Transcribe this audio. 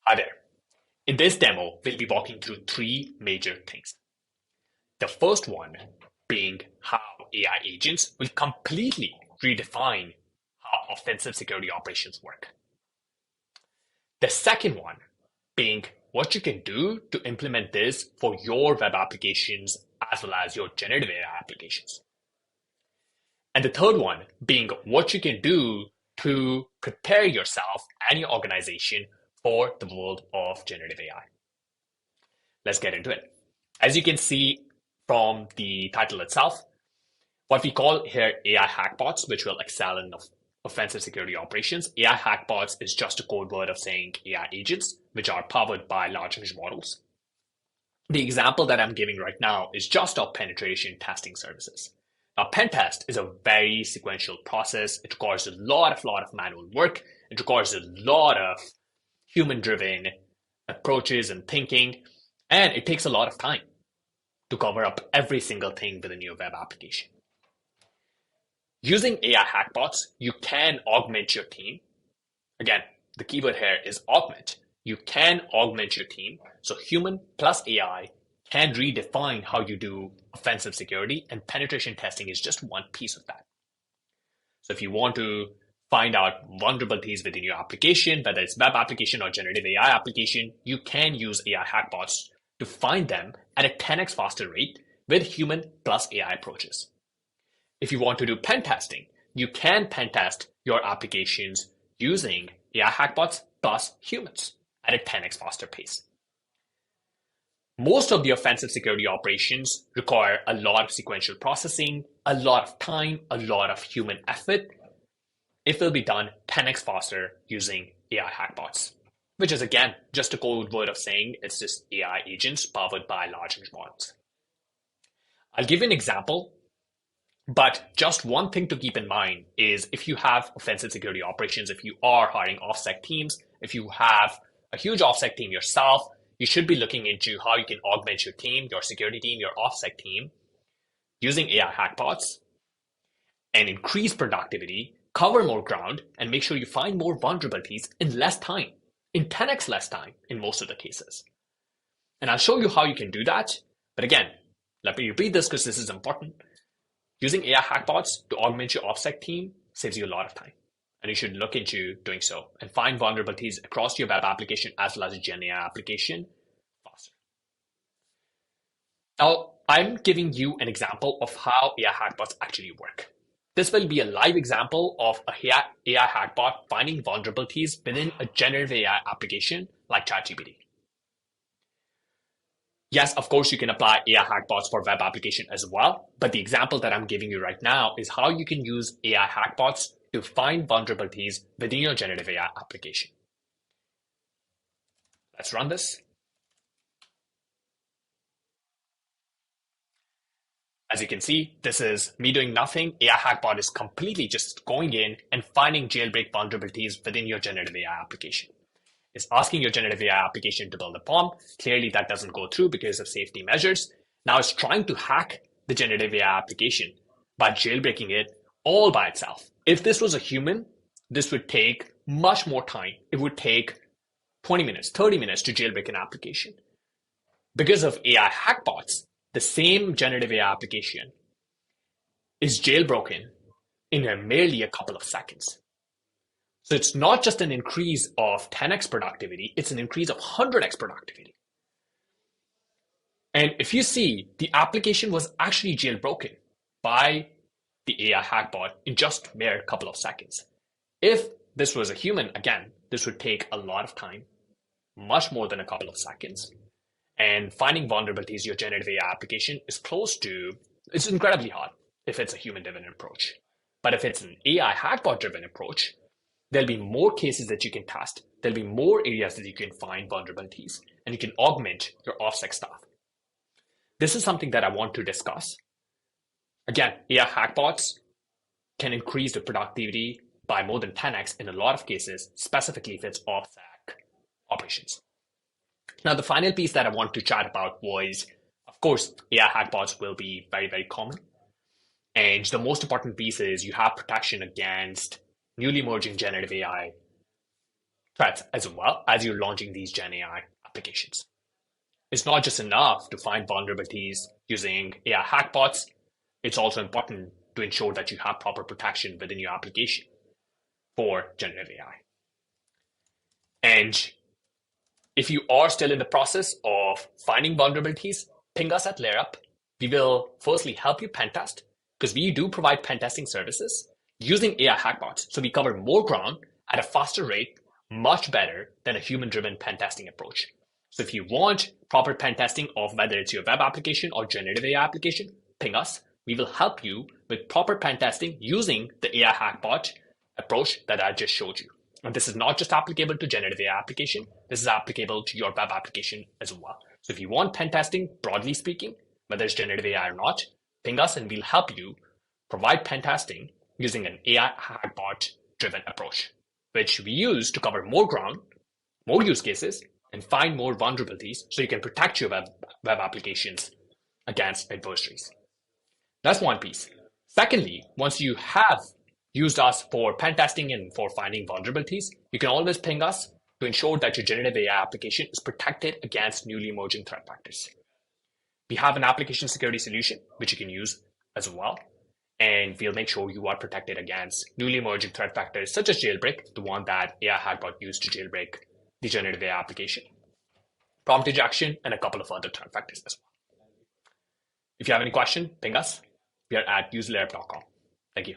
Hi there. In this demo, we'll be walking through three major things. The first one being how AI agents will completely redefine how offensive security operations work. The second one being what you can do to implement this for your web applications as well as your generative AI applications. And the third one being what you can do to prepare yourself and your organization for the world of generative AI. Let's get into it. As you can see from the title itself, what we call here AI Hackbots, which will excel in offensive security operations. AI Hackbots is just a code word of saying AI agents, which are powered by large language models. The example that I'm giving right now is just of penetration testing services. Now, pen test is a very sequential process. It requires a lot of manual work. It requires a lot of human-driven approaches and thinking, and it takes a lot of time to cover up every single thing within your web application. Using AI Hackbots, you can augment your team. Again, the keyword here is augment. You can augment your team, so human plus AI can redefine how you do offensive security, and penetration testing is just one piece of that. So if you want to find out vulnerabilities within your application, whether it's web application or generative AI application, you can use AI Hackbots to find them at a 10x faster rate with human plus AI approaches. If you want to do pen testing, you can pen test your applications using AI Hackbots plus humans at a 10x faster pace. Most of the offensive security operations require a lot of sequential processing, a lot of time, a lot of human effort. It will be done 10x faster using AI Hackbots, which is again just a code word of saying it's just AI agents powered by large language models. I'll give you an example, but just one thing to keep in mind is if you have offensive security operations, if you are hiring OffSec teams, if you have a huge OffSec team yourself, you should be looking into how you can augment your team, your security team, your OffSec team using AI Hackbots and increase productivity, cover more ground, and make sure you find more vulnerabilities in less time, in 10x less time in most of the cases. And I'll show you how you can do that. But again, let me repeat this because this is important. Using AI Hackbots to augment your OffSec team saves you a lot of time. And you should look into doing so and find vulnerabilities across your web application as well as your Gen AI application faster. Now, I'm giving you an example of how AI Hackbots actually work. This will be a live example of a AI Hackbot finding vulnerabilities within a generative AI application like ChatGPT. Yes, of course, you can apply AI Hackbots for web application as well, but the example that I'm giving you right now is how you can use AI Hackbots to find vulnerabilities within your generative AI application. Let's run this. As you can see, this is me doing nothing. AI Hackbot is completely just going in and finding jailbreak vulnerabilities within your generative AI application. It's asking your generative AI application to build a bomb. Clearly, that doesn't go through because of safety measures. Now it's trying to hack the generative AI application by jailbreaking it all by itself. If this was a human, this would take much more time. It would take 20 minutes, 30 minutes to jailbreak an application. Because of AI Hackbots, the same generative AI application is jailbroken in merely a couple of seconds. So it's not just an increase of 10x productivity, it's an increase of 100x productivity. And if you see, the application was actually jailbroken by the AI Hackbot in just a mere couple of seconds. If this was a human, again, this would take a lot of time, much more than a couple of seconds. And finding vulnerabilities in your generative AI application is it's incredibly hard if it's a human-driven approach. But if it's an AI Hackbot-driven approach, there'll be more cases that you can test. There'll be more areas that you can find vulnerabilities, and you can augment your OffSec staff. This is something that I want to discuss. Again, AI Hackbots can increase the productivity by more than 10x in a lot of cases, specifically if it's OffSec operations. Now, the final piece that I want to chat about was, of course, AI Hackbots will be very, very common. And the most important piece is you have protection against newly emerging generative AI threats as well as you're launching these Gen AI applications. It's not just enough to find vulnerabilities using AI hackbots. It's also important to ensure that you have proper protection within your application for generative AI. And if you are still in the process of finding vulnerabilities, ping us at LayeRup. We will firstly help you pen test because we do provide pen testing services using AI hackbots. So we cover more ground at a faster rate, much better than a human-driven pen testing approach. So if you want proper pen testing of whether it's your web application or generative AI application, ping us. We will help you with proper pen testing using the AI hackbot approach that I just showed you. And this is not just applicable to generative AI application. This is applicable to your web application as well. So if you want pen testing, broadly speaking, whether it's generative AI or not, ping us and we'll help you provide pen testing using an AI hackbot driven approach, which we use to cover more ground, more use cases, and find more vulnerabilities so you can protect your web applications against adversaries. That's one piece. Secondly, once you have used us for pen testing and for finding vulnerabilities, you can always ping us to ensure that your generative AI application is protected against newly emerging threat vectors. We have an application security solution, which you can use as well. And we'll make sure you are protected against newly emerging threat vectors, such as jailbreak, the one that AI Hackbot used to jailbreak the generative AI application, prompt injection, and a couple of other threat vectors as well. If you have any question, ping us. We are at userlayer.com. Thank you.